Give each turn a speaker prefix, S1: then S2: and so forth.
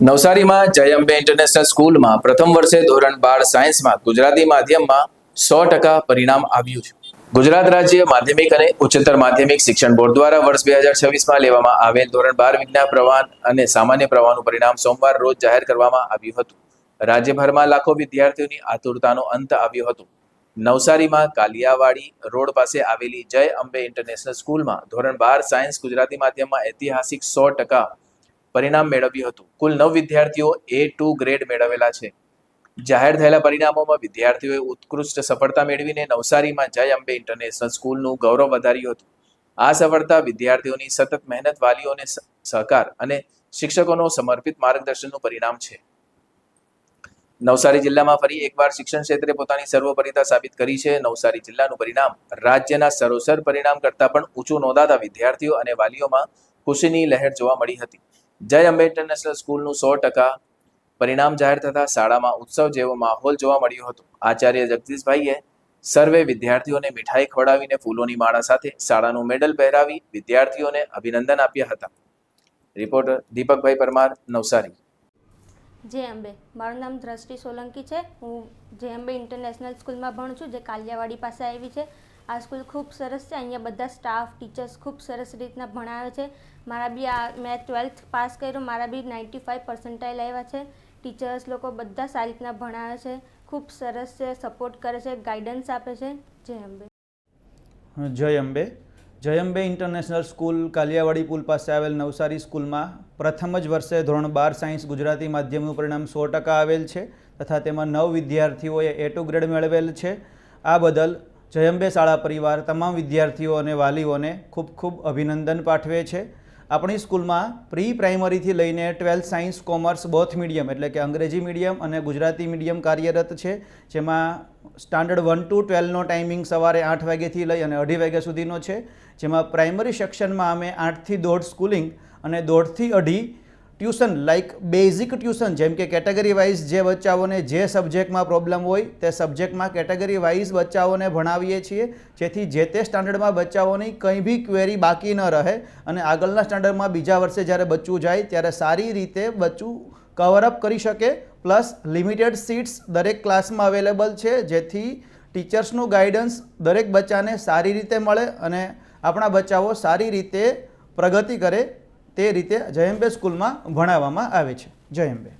S1: નવસારીમાં જય અંબે ઇન્ટરનેશનલ સ્કૂલમાં પ્રથમ વર્ષે ધોરણ 12 સાયન્સમાં ગુજરાતી માધ્યમમાં 100% પરિણામ આવ્યું છે. ગુજરાત રાજ્ય માધ્યમિક અને ઉચ્ચતર માધ્યમિક શિક્ષણ બોર્ડ દ્વારા વર્ષ 2026માં લેવામાં આવેલ ધોરણ 12 વિજ્ઞાન પ્રવાહ અને સામાન્ય પ્રવાહનું પરિણામ સોમવાર રોજ જાહેર કરવામાં આવ્યું હતું. રાજ્યભરમાં લાખો વિદ્યાર્થીઓની આતુરતાનો અંત આવ્યો હતો. નવસારીમાં કાલિયાવાડી રોડ પાસે આવેલી જય અંબે ઇન્ટરનેશનલ સ્કૂલમાં ધોરણ 12 સાયન્સ ગુજરાતી માધ્યમમાં ઐતિહાસિક 100% પરિણામ મેળવ્યું હતું. કુલ 9 વિદ્યાર્થીઓ A2 ગ્રેડ મેળવેલા છે. જાહેર થયેલા પરિણામોમાં વિદ્યાર્થીઓએ ઉત્કૃષ્ટ સફળતા મેળવીને નવસારીમાં જય અંબે ઇન્ટરનેશનલ સ્કૂલનું ગૌરવ વધાર્યું હતું. આ સફળતા વિદ્યાર્થીઓની સતત મહેનત, વાલીઓને સહકાર અને શિક્ષકોનો સમર્પિત માર્ગદર્શનનું પરિણામ છે. નવસારી જિલ્લામાં ફરી એકવાર શિક્ષણ ક્ષેત્રે પોતાની સર્વોપરિતા સાબિત કરી છે. નવસારી જિલ્લાનું પરિણામ રાજ્યના સરોસર પરિણામ કરતાં પણ ઊંચું નોંધાતા વિદ્યાર્થીઓ અને વાલીઓમાં ખુશીની લહેર જોવા મળી હતી. જય અંબે ઇન્ટરનેશનલ સ્કૂલનું 100% પરિણામ જાહેર થતાં શાળામાં ઉત્સવ જેવો માહોલ જોવા મળ્યો હતો. આચાર્ય જગદીશભાઈએ સર્વે વિદ્યાર્થીઓને મીઠાઈ ખવડાવીને ફૂલોની માળા સાથે શાળાનું મેડલ પહેરાવી વિદ્યાર્થીઓને અભિનંદન આપ્યા હતા. રિપોર્ટર દીપકભાઈ પરમાર, નવસારી.
S2: જય અંબે. મારું નામ દ્રષ્ટિ સોલંકી છે. હું જય અંબે ઇન્ટરનેશનલ સ્કૂલમાં ભણું છું, જે કાલિયાવાડી પાસે આવી છે. આ સ્કૂલ ખૂબ સરસ છે. અહીંયા બધા સ્ટાફ, ટીચર્સ ખૂબ સરસ રીતના ભણાવે છે. મારા બી મેં 12th પાસ કર્યું, મારા બી 95% આવ્યા છે. ટીચર્સ લોકો બધા સારી રીતના ભણાવે છે, ખૂબ સરસ છે, સપોર્ટ કરે છે, ગાઈડન્સ આપે છે. જય અંબે.
S3: જય અંબે. જય અંબે ઇન્ટરનેશનલ સ્કૂલ કાલિયાવાડી પુલ પાસે આવેલ નવસારી સ્કૂલમાં પ્રથમ જ વર્ષે ધોરણ 12 સાયન્સ ગુજરાતી માધ્યમનું પરિણામ 100% આવેલ છે તથા તેમાં 9 વિદ્યાર્થીઓએ A2 ગ્રેડ મેળવેલ છે. આ બદલ જય અંબે શાળા પરિવાર તમામ વિદ્યાર્થીઓ અને વાલીઓને ખૂબ ખૂબ અભિનંદન પાઠવે છે. આપણી સ્કૂલમાં પ્રી પ્રાઇમરીથી લઈને 12th science, commerce both medium એટલે કે અંગ્રેજી મીડિયમ અને ગુજરાતી મીડિયમ કાર્યરત છે. જેમાં સ્ટાન્ડર્ડ 1 to 12નો ટાઈમિંગ સવારે 8 વાગ્યાથી લઈ અને 2:30 વાગ્યા સુધીનો છે. જેમાં પ્રાઇમરી સેક્શનમાં અમે 8 થી 1:30 સ્કૂલિંગ અને 1:30 થી 2:30 ટ્યુશન, લાઇક બેઝિક ટ્યુશન, જેમ કે કેટેગરી વાઇઝ જે બચ્ચાઓને જે સબ્જેક્ટમાં પ્રોબ્લેમ હોય તે સબ્જેક્ટમાં કેટેગરી વાઇઝ બચ્ચાઓને ભણાવીએ છીએ, જેથી જે તે સ્ટાન્ડર્ડમાં બચ્ચાઓની કંઈ બી ક્વેરી બાકી ન રહે અને આગળના સ્ટાન્ડર્ડમાં બીજા વર્ષે જ્યારે બચ્ચું જાય ત્યારે સારી રીતે બચ્ચું કવરઅપ કરી શકે. પ્લસ લિમિટેડ સીટ્સ દરેક ક્લાસમાં અવેલેબલ છે, જેથી ટીચર્સનું ગાઈડન્સ દરેક બચ્ચાને સારી રીતે મળે અને આપણા બચ્ચાઓ સારી રીતે પ્રગતિ કરે તે રીતે જય અંબે સ્કૂલમાં ભણાવવામાં આવે છે. જય અંબે.